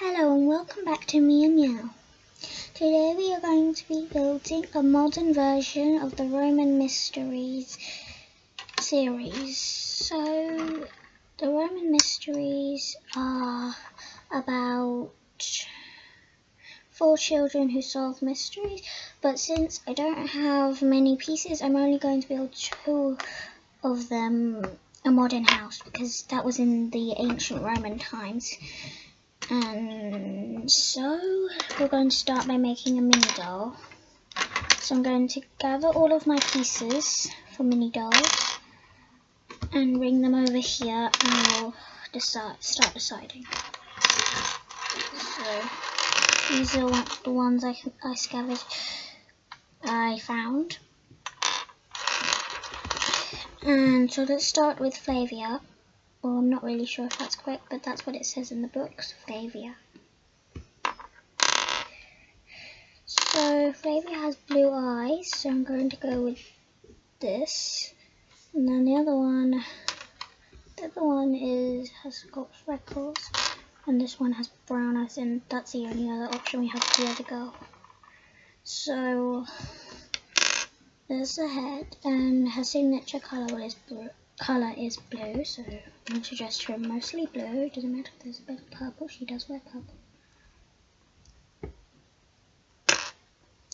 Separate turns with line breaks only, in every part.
Hello and welcome back to Meow. Today we are going to be building a modern version of the Roman Mysteries series. So the Roman Mysteries are about 4 children who solve mysteries, but since I don't have many pieces, I'm only going to build 2 of them a modern house because that was in the ancient Roman times. And so we're going to start by making a mini doll. So I'm going to gather all of my pieces for mini dolls and bring them over here, and we'll start deciding. So these are the ones I found. And so let's start with Flavia. Well, I'm not really sure if that's correct, but that's what it says in the books, Flavia. So Flavia has blue eyes, so I'm going to go with this. And then the other one has got freckles, and this one has brown eyes, and that's the only other option we have for the other girl. So there's the head, and her signature colour is blue. So I'm going to dress her mostly blue. It doesn't matter if there's a bit of purple, she does wear purple.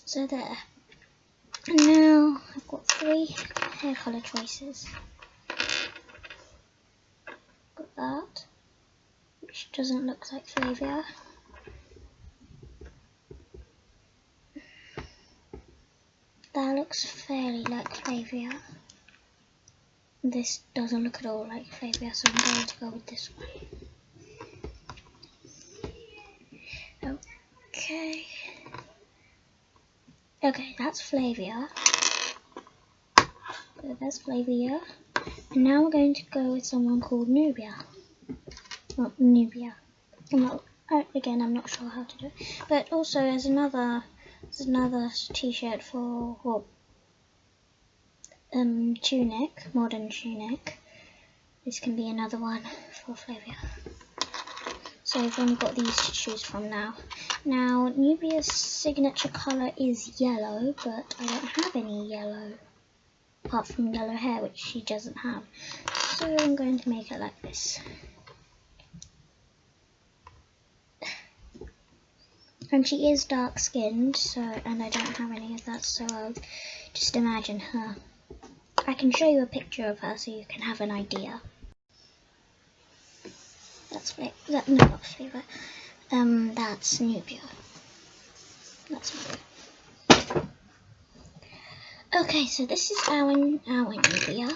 So there. And now I've got 3 hair colour choices. Got that, which doesn't look like Flavia. That looks fairly like Flavia. This doesn't look at all like Flavia, so I'm going to go with this one. Okay, that's Flavia. So that's Flavia. And now we're going to go with someone called Nubia. Well, Nubia. I'm not sure how to do it. But also there's another t-shirt for tunic, modern tunic. This can be another one for Flavia. So we've only got these to choose from now. Now Nubia's signature colour is yellow, but I don't have any yellow apart from yellow hair, which she doesn't have. So I'm going to make it like this. And she is dark skinned, and I don't have any of that, so I'll just imagine her. I can show you a picture of her so you can have an idea. That's not Flavia. That's Nubia. That's Nubia. Okay, so this is our Nubia.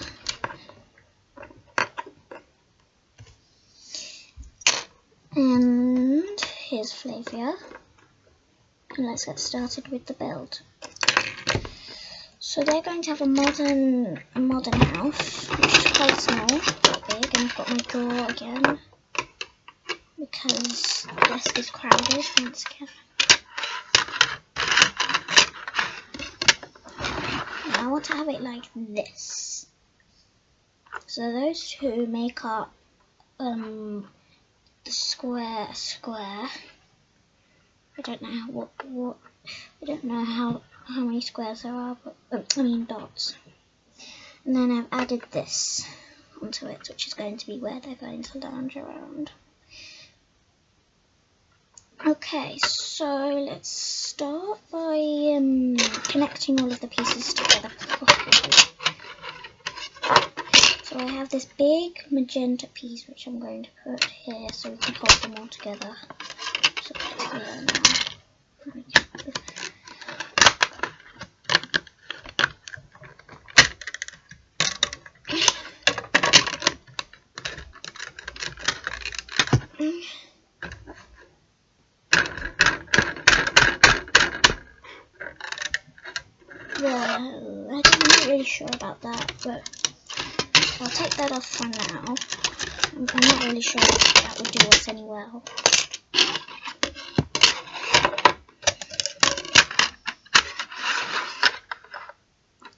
And here's Flavia. And let's get started with the build. So they're going to have a modern house, which is quite small, quite big, and I've got my door again because the desk is crowded once again. Now I want to have it like this. So those 2 make up the square. I don't know how many squares there are, but dots. And then I've added this onto it, which is going to be where they're going to lounge around. Okay, so let's start by connecting all of the pieces together. So I have this big magenta piece, which I'm going to put here so we can hold them all together. So it's here now. Well, I'm not really sure about that, but I'll take that off for now. I'm not really sure if that would do us any well.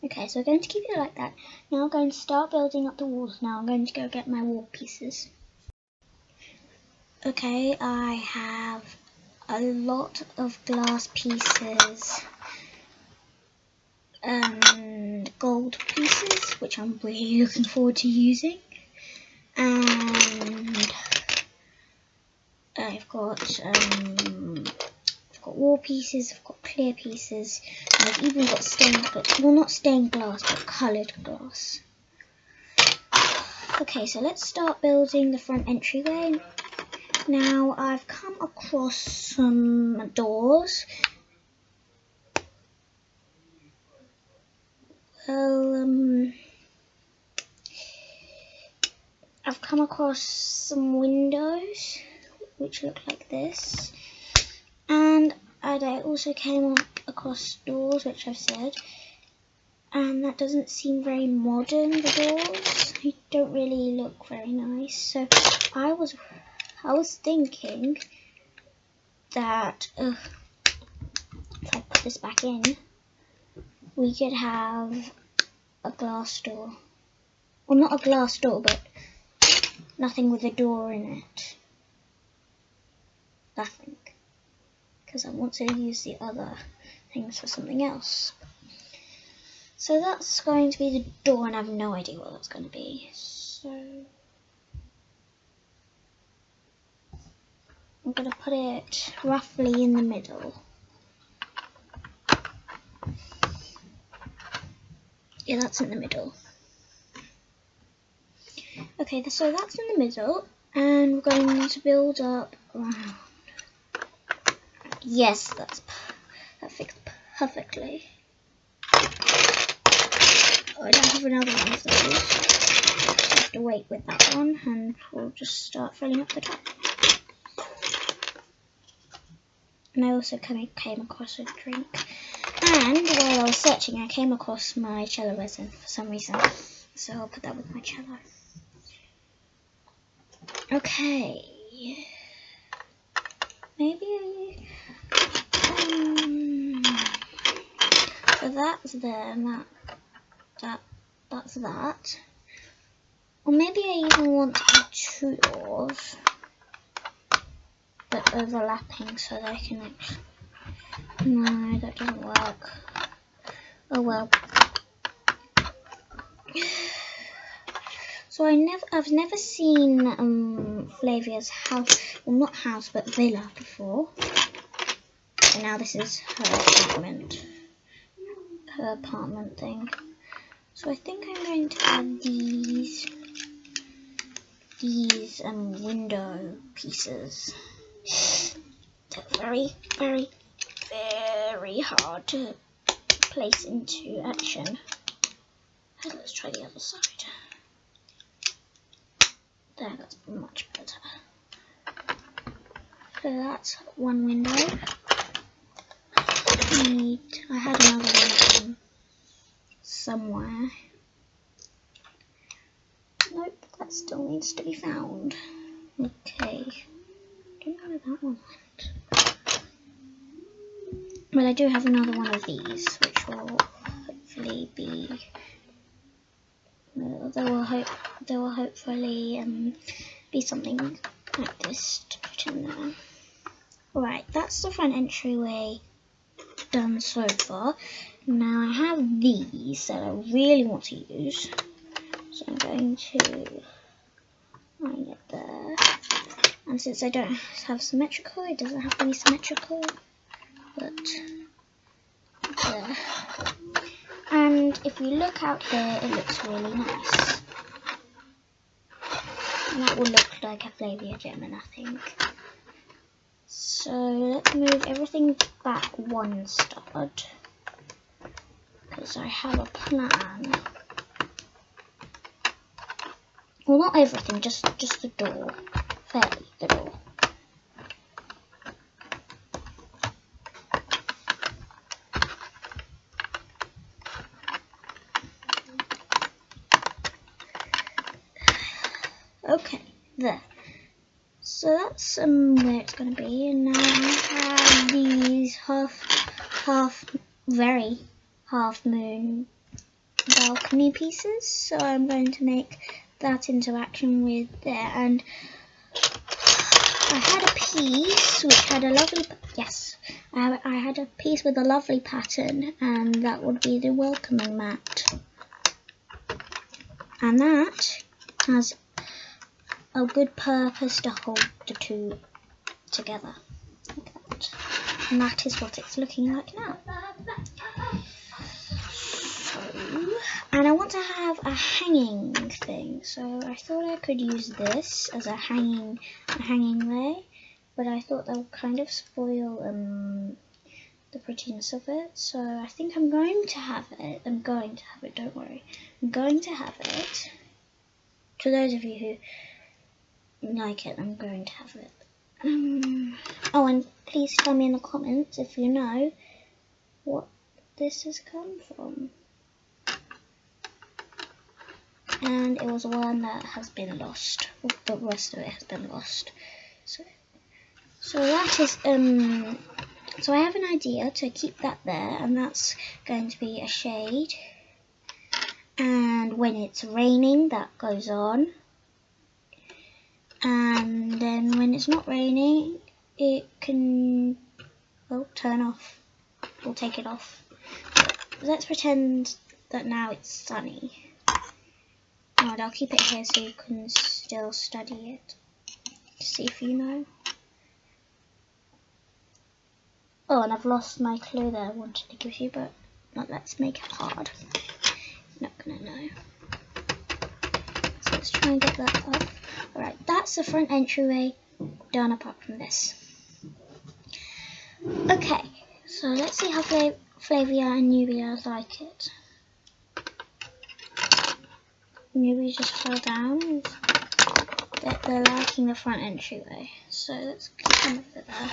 Okay, so we're going to keep it like that. Now I'm going to start building up the walls. Now I'm going to go get my wall pieces. Okay, I have a lot of glass pieces and gold pieces, which I'm really looking forward to using. And I've got wall pieces, I've got clear pieces, and I've even got stained, well, not stained glass, but coloured glass. Okay, so let's start building the front entryway. Now I've come across some doors. Well, I've come across some windows which look like this, and I also came across doors, which I've said, and that doesn't seem very modern. The doors, they don't really look very nice. So I was thinking that if I put this back in, we could have a glass door. Well, not a glass door, but nothing with a door in it. Nothing. Because I want to use the other things for something else. So that's going to be the door, and I have no idea what that's going to be. So I'm going to put it roughly in the middle. Yeah, that's in the middle. Okay, so that's in the middle, and we're going to build up around. Yes, that fits perfectly. Oh, I don't have another one of those. Just have to wait with that one, and we'll just start filling up the top. And I also came across a drink. And while I was searching, I came across my cello resin for some reason. So I'll put that with my cello. Okay. Maybe. So that's there, and that's that. Or maybe I even want to do 2 doors, but overlapping, so they can actually. No, that doesn't work. Oh well. So I've never seen Flavia's house, well, not house, but villa before. And now this is her apartment thing. So I think I'm going to add these window pieces. They're very, very, very hard to place into action. Let's try the other side. There, that's much better. So that's one window. I had another one of them somewhere. Nope, that still needs to be found. Okay. Don't know where that one went. Well, I do have another one of these, which will hopefully be. There will hopefully be something like this to put in there. Alright, that's the front entryway done so far. Now I have these that I really want to use. So I'm going to line it there. And since I don't have symmetrical, it doesn't have to be symmetrical. But there. And if we look out here, it looks really nice. And that will look like a Flavia gem, I think. So let's move everything back one stud, because I have a plan. Well, not everything, just the door. Fairly, the door. Okay, there. So that's where it's going to be, and now I have these very half moon balcony pieces. So I'm going to make that into action with there, and I had a piece which had a lovely, yes, I had a piece with a lovely pattern, and that would be the welcoming mat. And that has a good purpose to hold the two together. Like that. And that is what it's looking like now. And I want to have a hanging thing, so I thought I could use this as a hanging lay, but I thought that would kind of spoil the prettiness of it, so I think I'm going to have it. Don't worry. I'm going to have it. To those of you who like it, I'm going to have it. Oh, and please tell me in the comments if you know what this has come from. And it was one that has been lost. The rest of it has been lost. So that is so I have an idea to keep that there, and that's going to be a shade. And when it's raining, that goes on. And then when it's not raining, it can turn off. We'll take it off. Let's pretend that now it's sunny. And I'll keep it here so you can still study it. See if you know. Oh, and I've lost my clue that I wanted to give you, but let's make it hard. You're not gonna know. So let's try and get that off. Alright, that's the front entryway done apart from this. Okay, so let's see how Flavia and Nubia like it. Nubia just fell down. They're liking the front entryway, so let's keep them over there.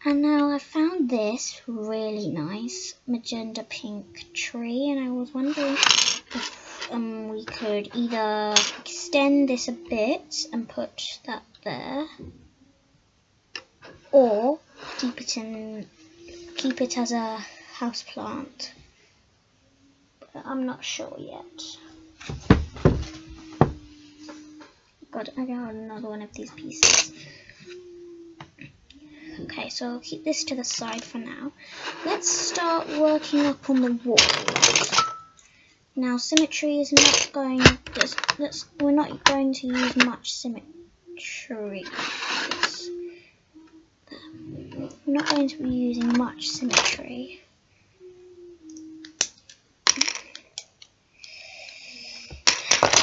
And now I found this really nice magenta pink tree, and I was wondering if we could either extend this a bit and put that there, or keep it as a house plant. But I'm not sure yet. I got another one of these pieces. Okay, so I'll keep this to the side for now. Let's start working up on the walls. Now, symmetry is not going. We're not going to use much symmetry. We're not going to be using much symmetry.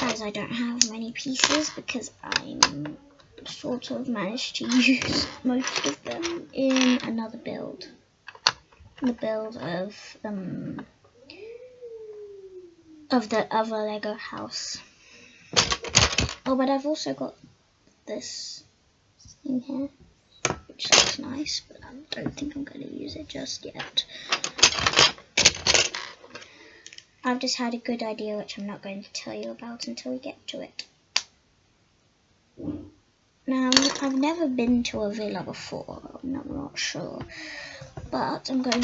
As I don't have many pieces, because I'm sort of managed to use most of them in another build. The build of the other Lego house. Oh, but I've also got this thing here, which looks nice, but I don't think I'm going to use it just yet. I've just had a good idea which I'm not going to tell you about until we get to it. Now, I've never been to a villa before, I'm not sure, but I'm going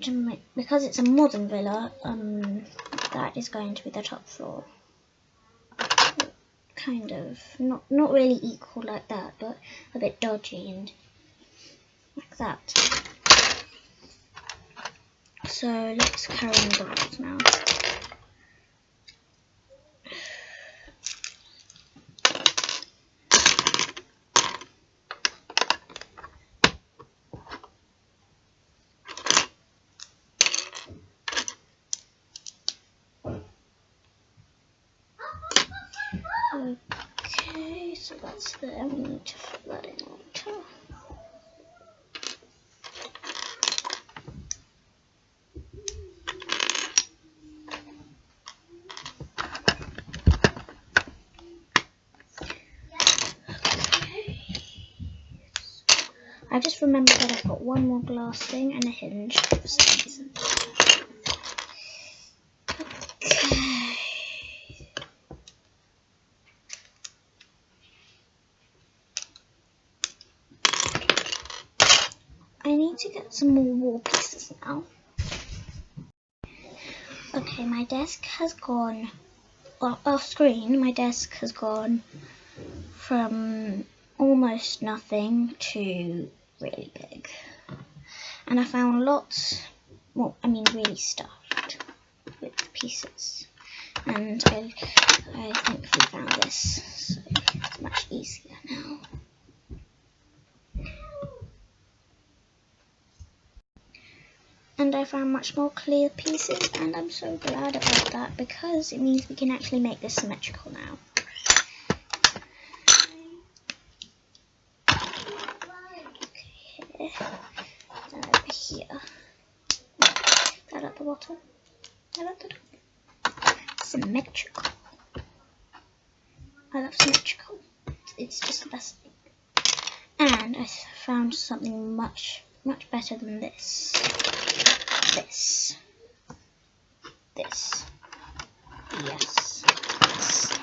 to make, because it's a modern villa, that is going to be the top floor. Kind of, not really equal like that, but a bit dodgy and like that. So let's carry on the walls now. Okay, so that's there. We need to fill that in later. I just remembered that I've got one more glass thing and a hinge for some reason. Okay. I need to get some more wall pieces now. Okay, my desk has gone off screen. My desk has gone from almost nothing to really big. And I found lots, well, I mean really stuffed with pieces. And I thankfully found this, so it's much easier now. And I found much more clear pieces, and I'm so glad about that because it means we can actually make this symmetrical now. Okay, then over here. That at the bottom. That at the top. Symmetrical. I love symmetrical. It's just the best thing. And I found something much better than this. This. Yes. This.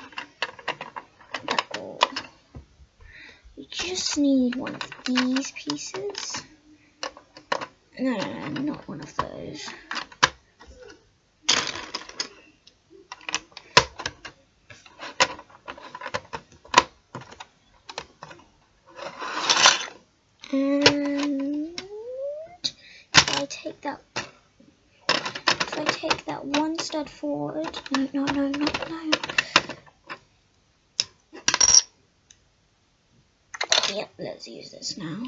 Double. You just need one of these pieces. No, not one of those. And if I take that one stud forward, no. Yep, let's use this now.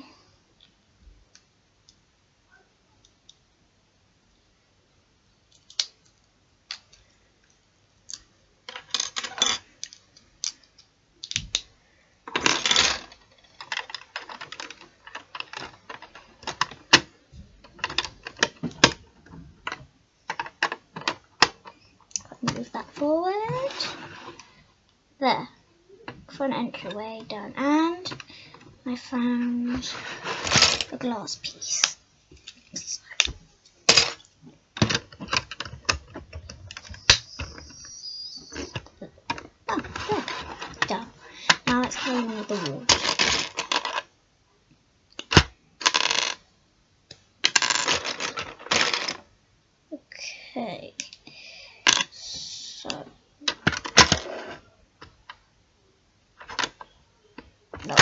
Move that forward. There. Front entryway done. And I found a glass piece. Oh, there. Done. Now let's go in with the wall. Okay. So. No.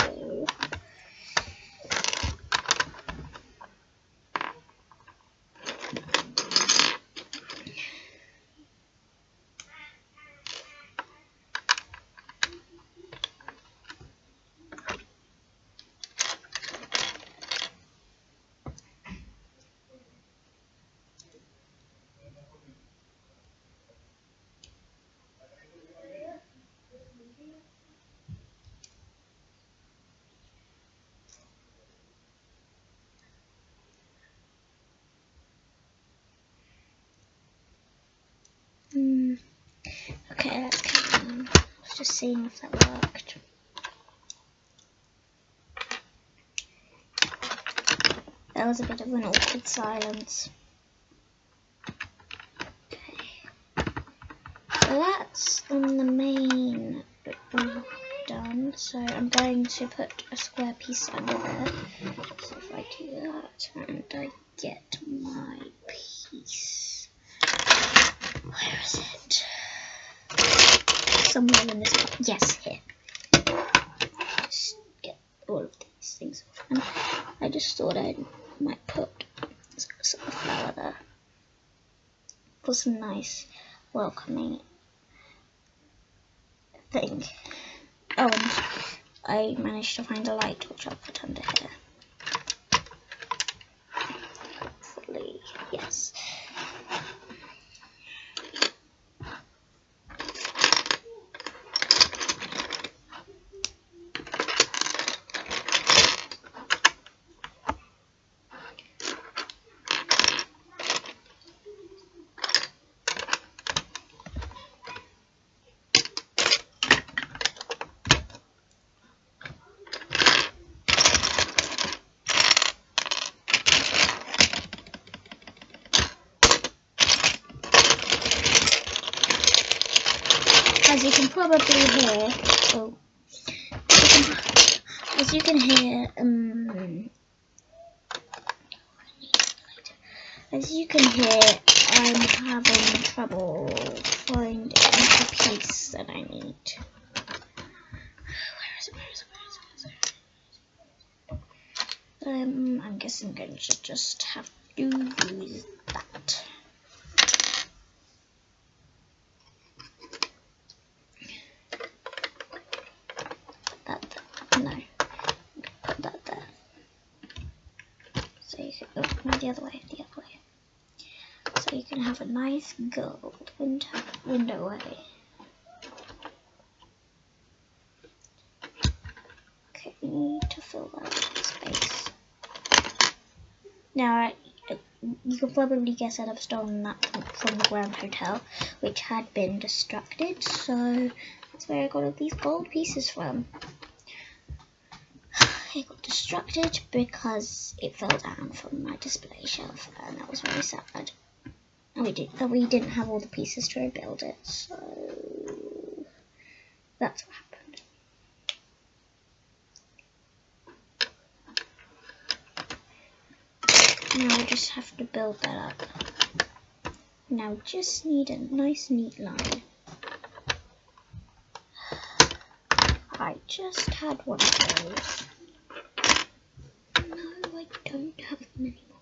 Okay, let's carry on. I was just seeing if that worked. There was a bit of an awkward silence. Okay. So that's the main bit all done. So I'm going to put a square piece under there. So if I do that and I get my piece. Where is it? Somewhere in this part. Yes, here. Just get all of these things off. And I just thought I might put some flower there for some nice welcoming thing. Oh, and I managed to find a light which I'll put under here. Hopefully, yes. As you can probably hear, as you can hear, I'm having trouble finding the piece that I need. Where is it? I guess I'm going to just have to use that. No, put that there. So you can, oh, no, the other way. So you can have a nice gold window way. Okay, we need to fill that space. Now, you can probably guess that I've stolen that from the Grand Hotel, which had been distracted, so that's where I got all these gold pieces from. I got distracted because it fell down from my display shelf, and that was very sad. And we didn't have all the pieces to rebuild it, so that's what happened. Now we just have to build that up. Now just need a nice neat line. I just had one of those. No, I don't have them anymore.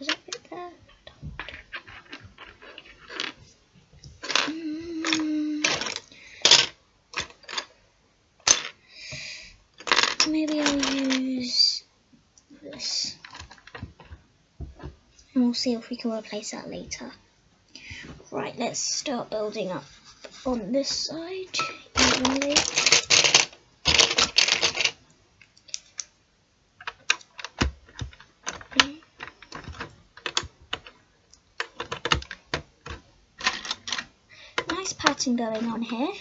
Is that bit there? Maybe I'll use this. And we'll see if we can replace that later. Right, let's start building up on this side evenly. Nice pattern going on here.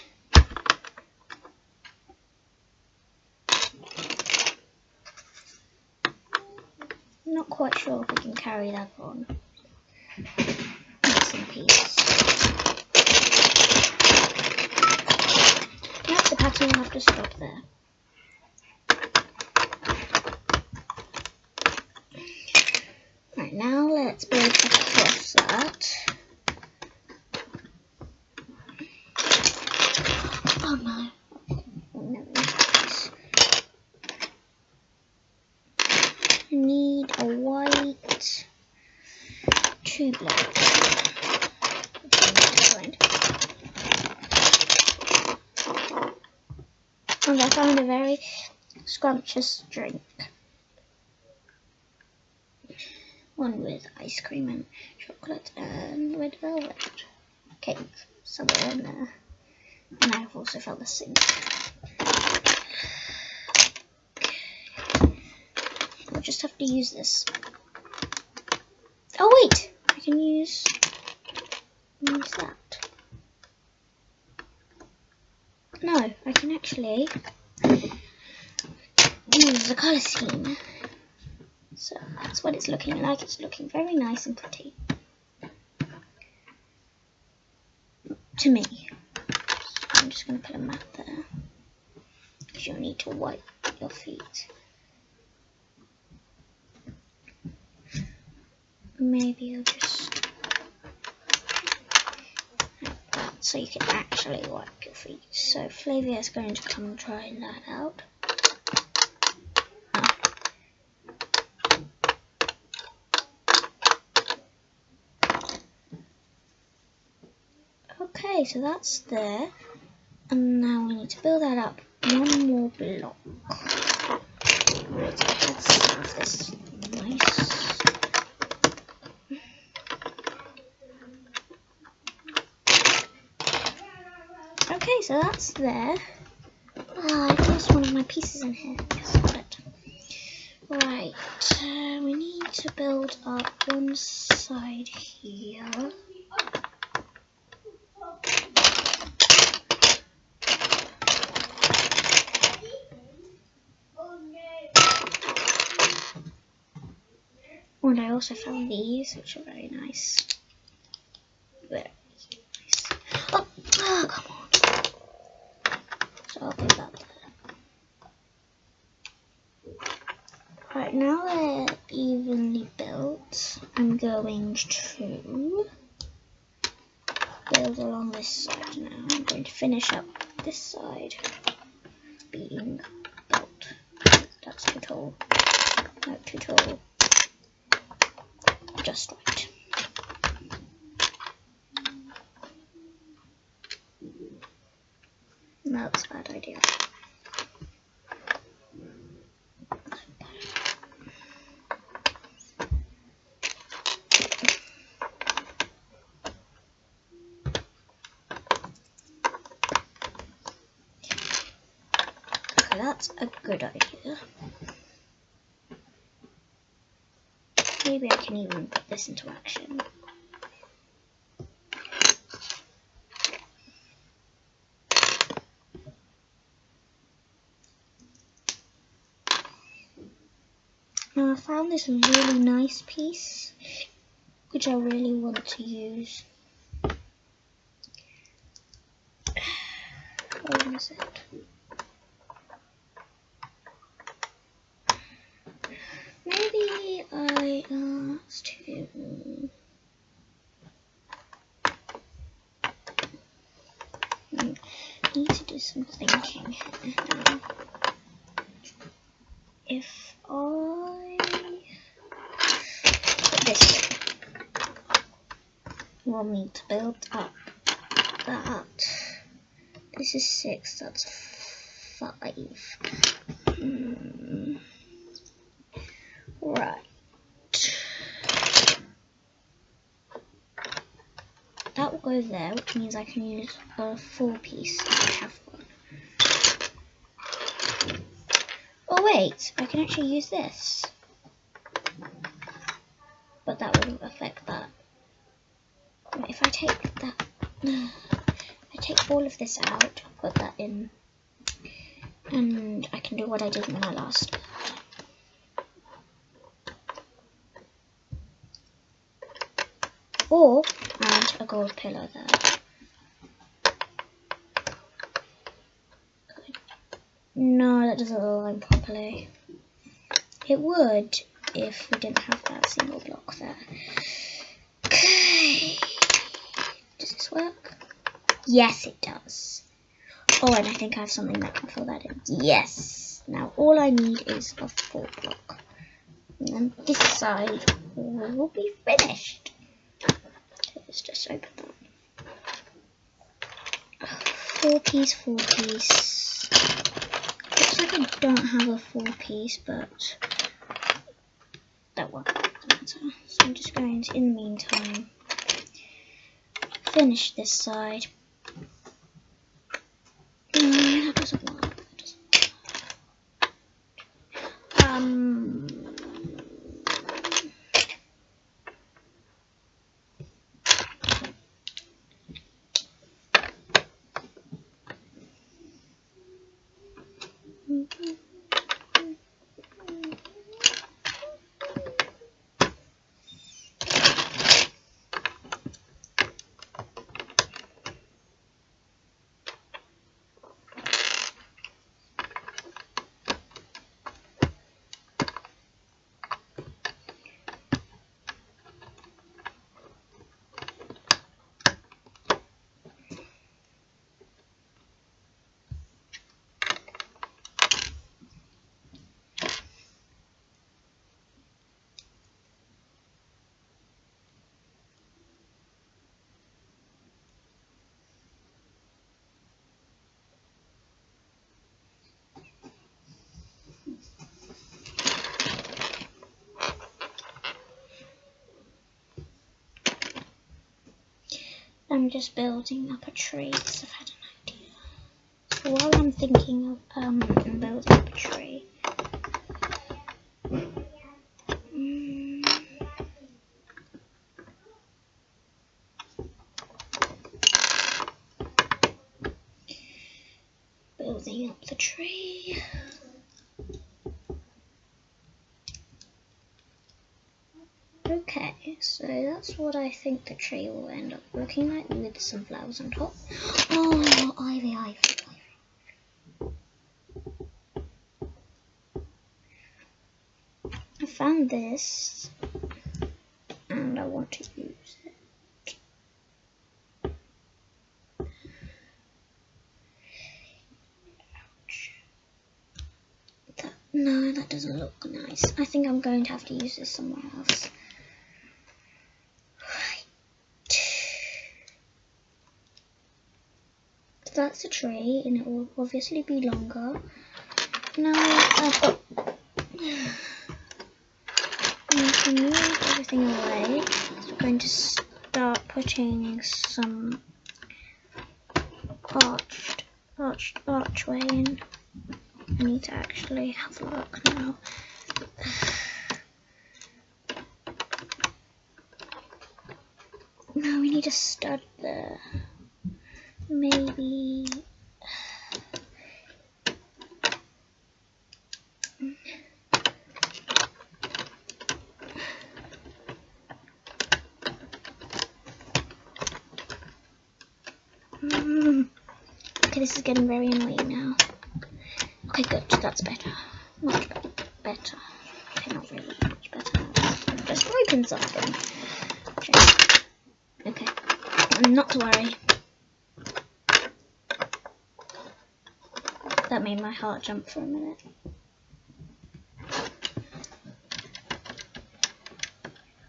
Not quite sure if we can carry that on. Nice and piece. That's the pattern, we'll have to stop there. Right, now let's build across that. Oh no. I need a white 2 block. And I found a very scrumptious drink. One with ice cream and chocolate and red velvet cake somewhere in there. And I've also found the sink. I'll just have to use this. Oh wait! I can use that. No, I can actually use the colour scheme. So that's what it's looking like. It's looking very nice and pretty. To me. So I'm just going to put a mat there. Because you'll need to wipe your feet. Maybe I'll just like that so you can actually wipe your feet. So Flavia is going to come and try that out. Okay, so that's there. And now we need to build that up one more block. Right, let's have this nice. Okay, so that's there. I lost one of my pieces in here. Yes, got it. Right, we need to build up one side here. And I also found these, which are very nice. Very nice. Oh, come on. So I'll put that there. Right, now they're evenly built, I'm going to build along this side now. I'm going to finish up this side being built. Done. that's too tall. No, too tall. Just right. No, that's a bad idea. Okay, that's a good idea. Maybe I can even put this into action. Now I found this really nice piece, which I really want to use. Where is it? Maybe I asked to. I need to do some thinking. If I put this in, we'll need to build up that. This is 6, that's 5. Right. That will go there, which means I can use a 4-piece if I have one. Oh wait, I can actually use this. But that wouldn't affect that. If I take that, I take all of this out, put that in, and I can do what I did in my last. Or add a gold pillar there. No, that doesn't align properly. It would if we didn't have that single block there. Okay. Does this work? Yes, it does. Oh, and I think I have something that can fill that in. Yes. Now all I need is a 4 block. And then this side will be finished. Let's just open that. 4-piece, 4-piece. Looks like I don't have a 4-piece, but that won't matter. So I'm just going to, in the meantime, finish this side. That doesn't work. I'm just building up a tree because I've had an idea. So while I'm thinking of building up a tree, building up the tree. Okay, so that's what I think the tree will end up looking like with some flowers on top. Oh, ivy, ivy, ivy. I found this and I want to use it. Ouch. No, that doesn't look nice. I think I'm going to have to use this somewhere else. Right. So that's a tree, and it will obviously be longer. Now I've got... I can move everything away. So we're going to start putting some archway in. I need to actually have a look now. Now we need a stud there. Maybe... Okay, this is getting very annoying now. Okay, good, that's better. Much better. Okay, not really much better. I've just broken something. Okay, not to worry. That made my heart jump for a minute.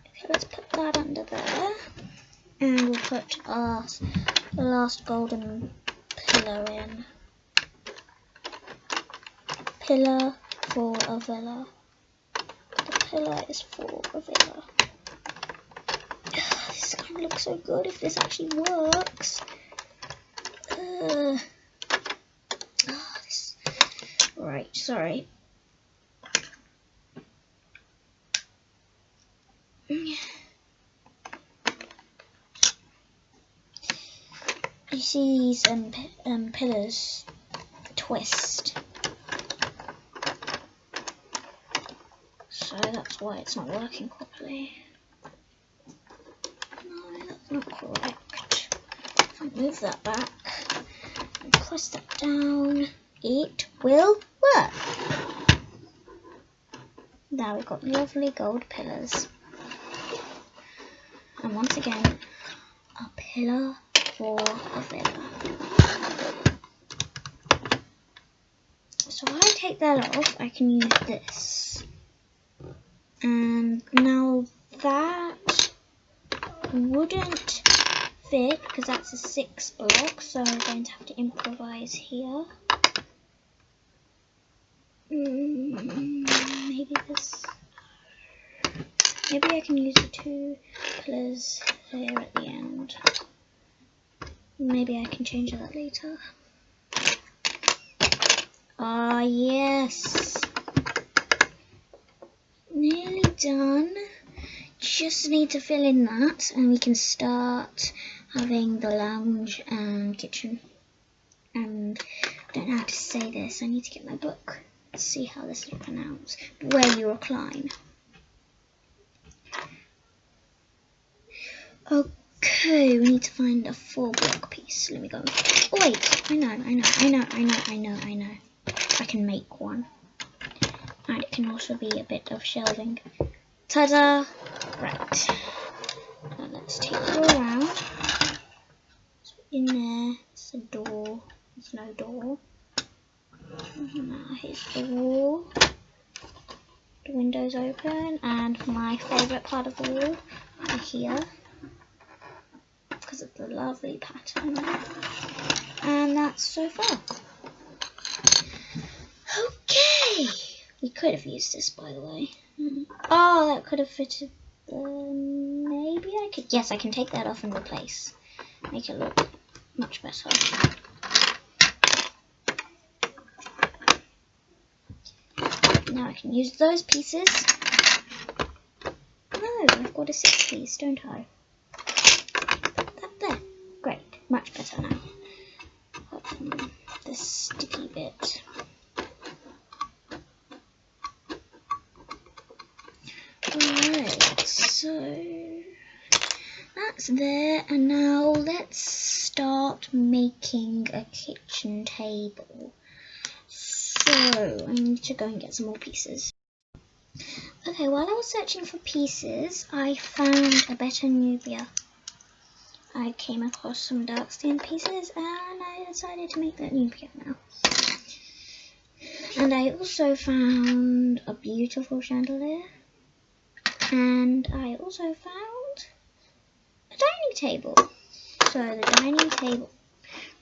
Okay, let's put that under there. And we'll put our last golden pillar in. Pillar for a villa. The pillar is for a villa. This is going to look so good if this actually works. Right, sorry. You see these pillars twist. So that's why it's not working properly. No, that's not correct. If I move that back and press that down, it will work. Now we've got lovely gold pillars. And once again, a pillar for a villa. So if I take that off, I can use this. And now that wouldn't fit because that's a 6 block, so I'm going to have to improvise here. Maybe this. Maybe I can use the 2 pillars here at the end. Maybe I can change that later. Ah, yes. Nearly done. Just need to fill in that and we can start having the lounge and kitchen. And I don't know how to say this. I need to get my book. Let's see how this is pronounced. Where you recline. Okay, we need to find a 4 block piece. Let me go. Oh wait, I know. I can make one. And it can also be a bit of shelving. Ta-da! Right. Now let's take it all around. So in there, it's a door. There's no door. Now here's the wall. The window's open, and my favourite part of the wall right here. Because of the lovely pattern. And that's so far. Okay! We could have used this, by the way. Oh, that could have fitted. Maybe I could. Yes, I can take that off and replace. Make it look much better. Now I can use those pieces. No, I've got a 6 piece, don't I? Put that there. Great, much better now. Apart from this sticky bit. Alright, so that's there, and now let's start making a kitchen table. So I need to go and get some more pieces. Okay, while I was searching for pieces, I found a better Nubia. I came across some dark stained pieces and I decided to make that Nubia now. And I also found a beautiful chandelier. And I also found a dining table. So the dining table.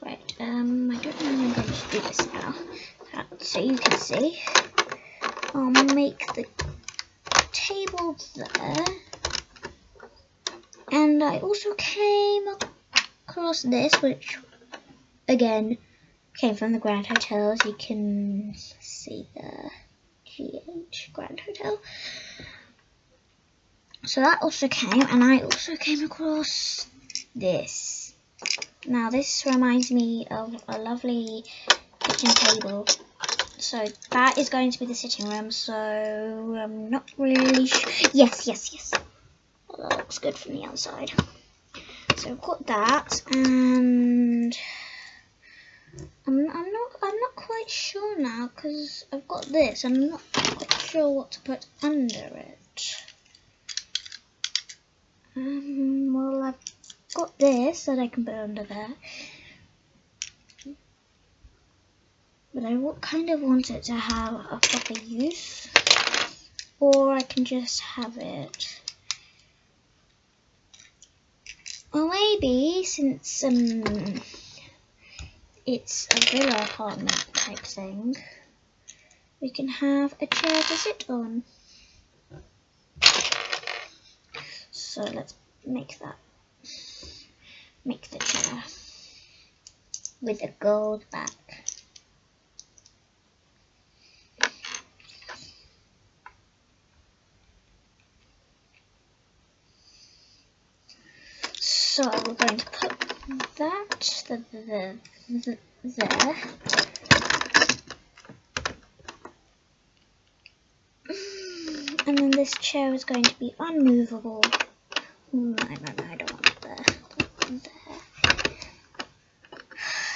Right, I don't know how I'm going to do this now. So you can see. I'll make the table there. And I also came across this, which again came from the Grand Hotel, as you can see the GH Grand Hotel. So that also came, and I also came across this. Now this reminds me of a lovely kitchen table. So that is going to be the sitting room, so I'm not really sure. Yes. Well, that looks good from the outside. So I've got that, and I'm not quite sure now, because I've got this and I'm not quite sure what to put under it. Well, I've got this that I can put under there, but I kind of want it to have a proper use, or I can just have it. Or maybe, since it's a villa apartment type thing, we can have a chair to sit on. So let's make the chair with a gold back. So we're going to put that there. And then this chair is going to be unmovable. No, I don't want it there.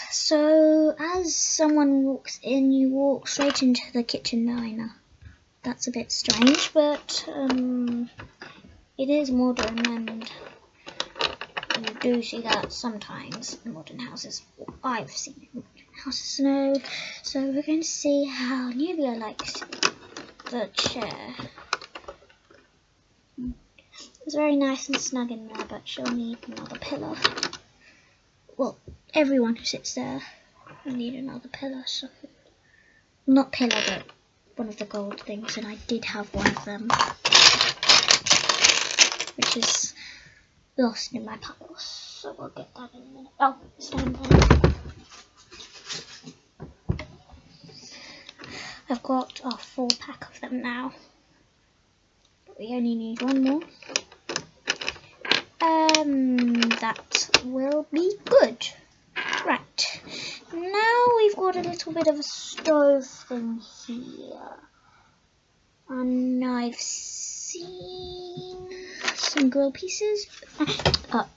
So as someone walks in, you walk straight into the kitchen diner. That's a bit strange, but it is modern, and you do see that sometimes in modern houses. I've seen it in modern houses. So we're going to see how Nubia likes the chair. It's very nice and snug in there, but she'll need another pillow. Well, everyone who sits there will need another pillow. So, not pillow, but one of the gold things, and I did have one of them, which is lost in my piles. So we'll get that in a minute. Oh, stand there. I've got a full pack of them now, but we only need one more. That will be good. Right, now we've got a little bit of a stove thing here, and I've seen some grill pieces. I've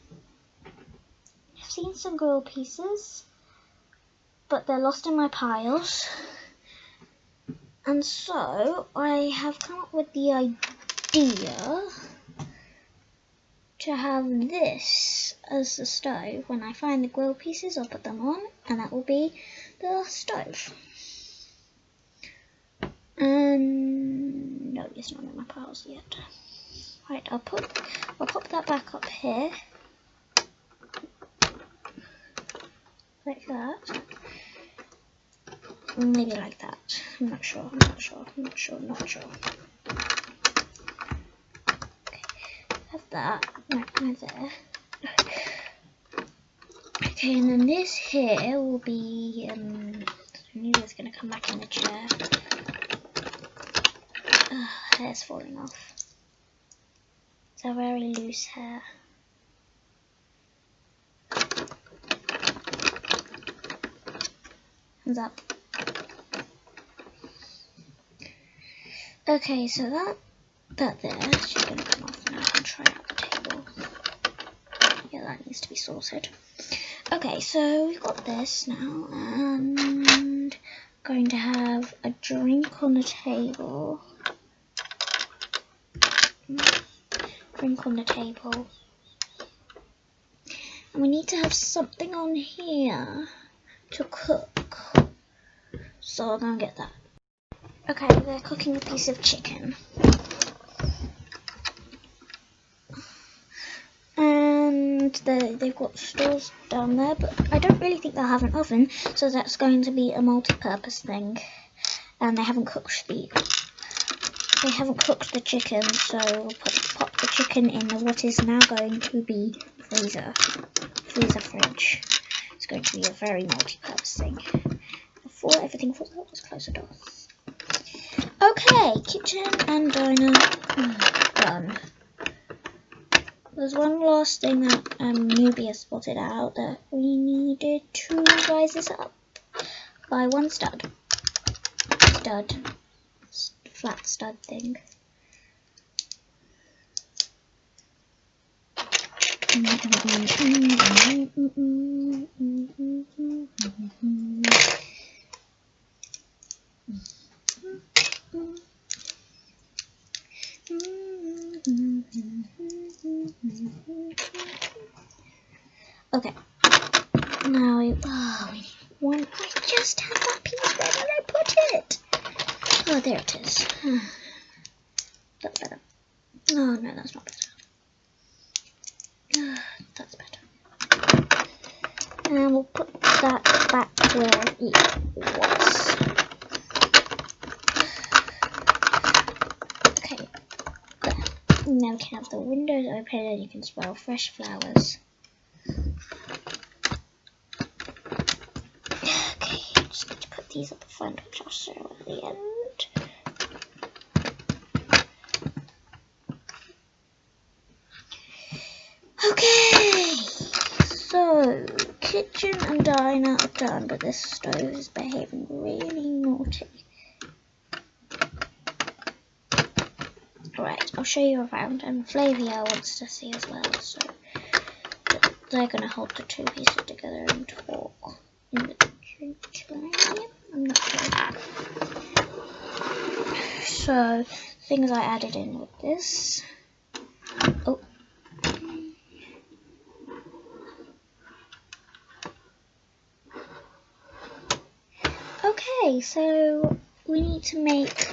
seen some grill pieces, but they're lost in my piles. And so I have come up with the idea to have this as the stove. When I find the grill pieces, I'll put them on, and that will be the stove. And no, it's not in my piles yet. Right, I'll pop that back up here, like that. Maybe like that. I'm not sure. Have that right there. Okay, and then this here will be Nubia's gonna come back in the chair. Hair's falling off. It's a very loose hair. Hands up. Okay, so that there, she's gonna come off now and try out the table. Yeah, that needs to be sorted. Okay, so we've got this now, and going to have a drink on the table. And we need to have something on here to cook. so I'll go and get that. Okay, they're cooking a piece of chicken. And they've got stores down there, but I don't really think they'll have an oven, so that's going to be a multi-purpose thing. And they haven't cooked the chicken, so we'll pop the chicken in what is now going to be freezer fridge. It's going to be a very multi-purpose thing. Before everything falls out, just close the door. Okay, kitchen and diner done. There's one last thing that Nubia spotted out, that we needed to rise this up by one stud. Flat stud thing. Okay. Now we need one. I just had that piece. Where did I put it? Oh, there it is. That's better. Oh no, that's not better. That's better. And we'll put that back where it was. Okay. There. Now we can have the windows open and you can smell fresh flowers. Okay, just going to put these at the front, which I'll show at the end. Okay, so kitchen and diner are done, but this stove is behaving really naughty. Right, I'll show you around, and Flavia wants to see as well, so they're going to hold the two pieces together and talk in the kitchen. I'm not sure. So, things I added in with this. Oh. Okay, so we need to make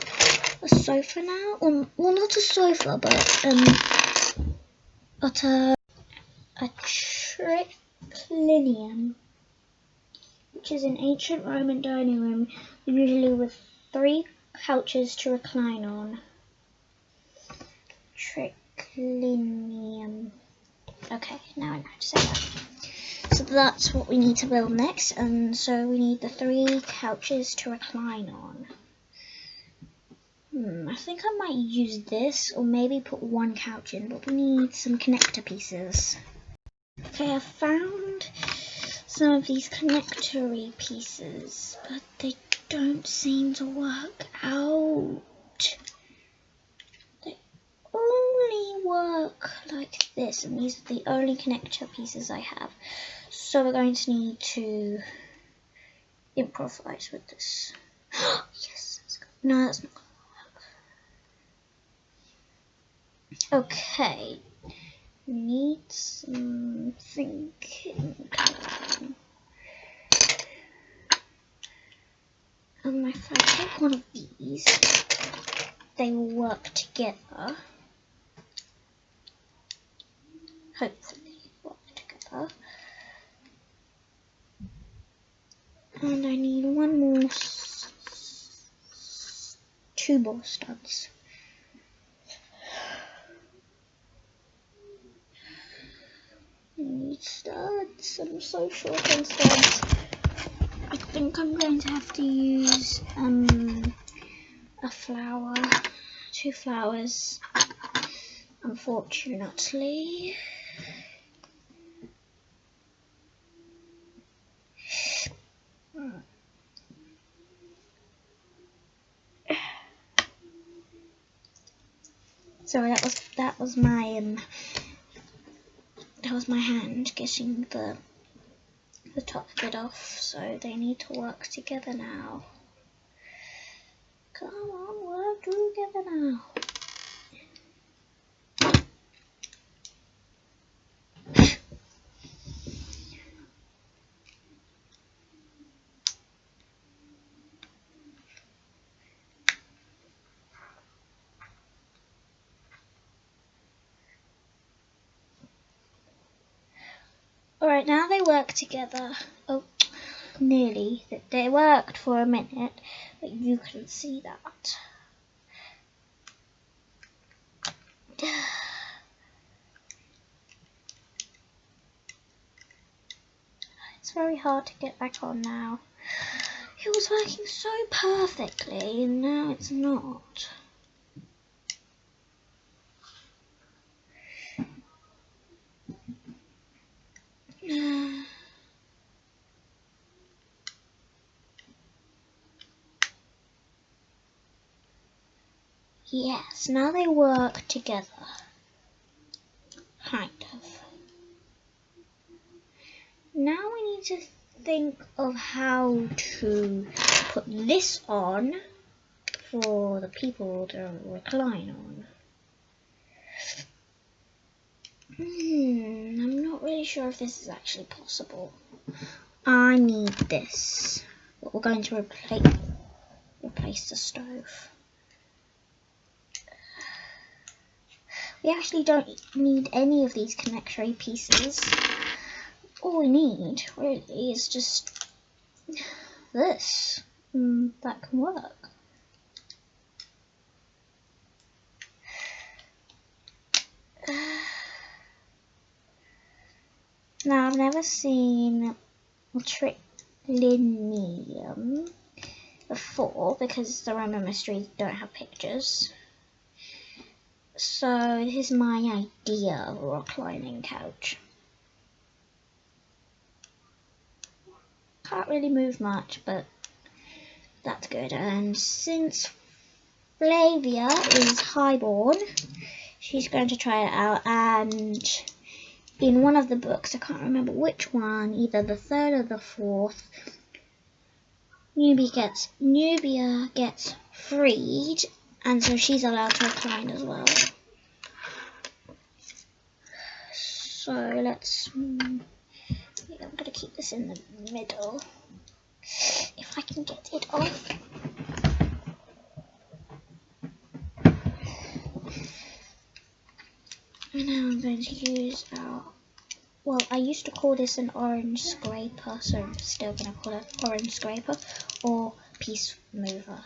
a sofa now. Well, not a sofa, but a triclinium, which is an ancient Roman dining room, usually with 3 couches to recline on. Triclinium. Okay, now I know how to say that. So that's what we need to build next, and so we need the 3 couches to recline on. I think I might use this, or maybe put 1 couch in, but we need some connector pieces. Okay, I found some of these connectory pieces, but they don't seem to work out. They only work like this, and these are the only connector pieces I have. So we're going to need to improvise with this. Yes, that's good. No, that's not good. Okay, we need some thinking. If I take one of these, they will work together. Hopefully work together. And I need 2 more studs. I need studs. I'm so short on studs. I think I'm going to have to use a flower, 2 flowers, unfortunately. Sorry, that was my hand getting the top bit off, so they need to work together now. Come on, work together now. Alright, now they work together. Oh, nearly. They worked for a minute, but you couldn't see that. It's very hard to get back on now. It was working so perfectly, and now it's not. Yes, now they work together. Kind of. Now we need to think of how to put this on for the people to recline on. I'm not really sure if this is actually possible. I need this. But we're going to replace the stove. We actually don't need any of these connectory pieces. All we need, really, is just this. That can work. Now, I've never seen triclinium before because the Roman mysteries don't have pictures. So this is my idea of a reclining couch. Can't really move much, but that's good. And since Flavia is highborn, she's going to try it out. And in one of the books, I can't remember which one, either the third or the fourth, Nubia gets freed, and so she's allowed to recline as well. So let's. I'm going to keep this in the middle. If I can get it off. And now I'm going to use our. Well, I used to call this an orange scraper, so I'm still going to call it orange scraper or piece mover.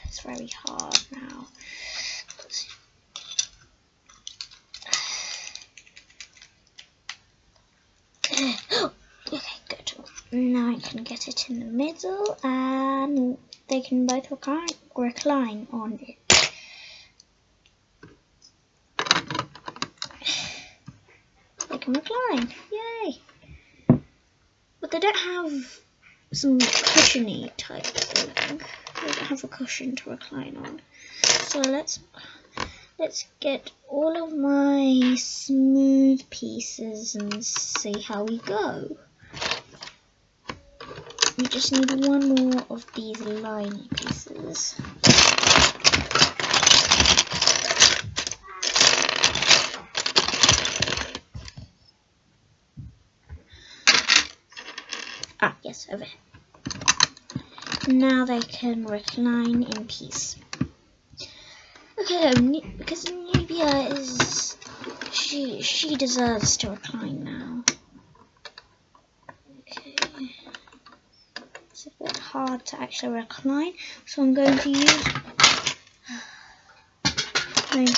It's very hard now. Okay, good. Now I can get it in the middle, and they can both recline on it. They can recline, yay! But they don't have some cushiony type thing. They don't have a cushion to recline on. So let's get all of my smooth pieces and see how we go. We just need one more of these liney pieces. Ah, yes, over here. Now they can recline in peace. Okay, because Nubia is she deserves to recline now. Okay, it's a bit hard to actually recline, so I'm going to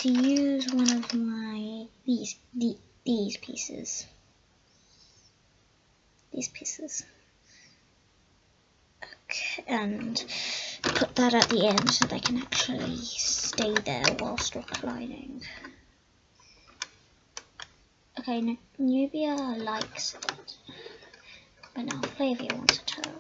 use one of my these pieces. These pieces. Okay, and put that at the end so they can actually stay there whilst reclining. Okay, Nubia likes it, but now Flavia wants a toe.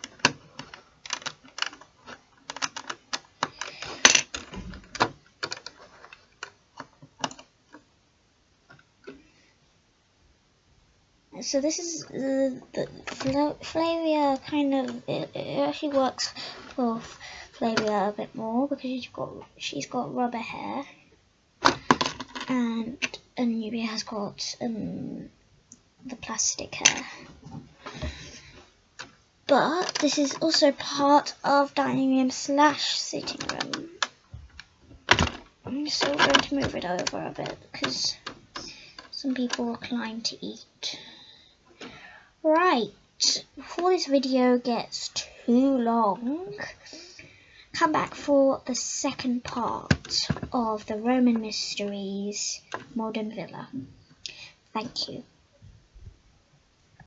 So this is the Flavia kind of, it actually works for Flavia a bit more because she's got rubber hair, and Nubia has got the plastic hair. But this is also part of dining room / sitting room. I'm still going to move it over a bit because it's some people recline to eat. Right, before this video gets too long, come back for the second part of the Roman Mysteries Modern Villa. Thank you.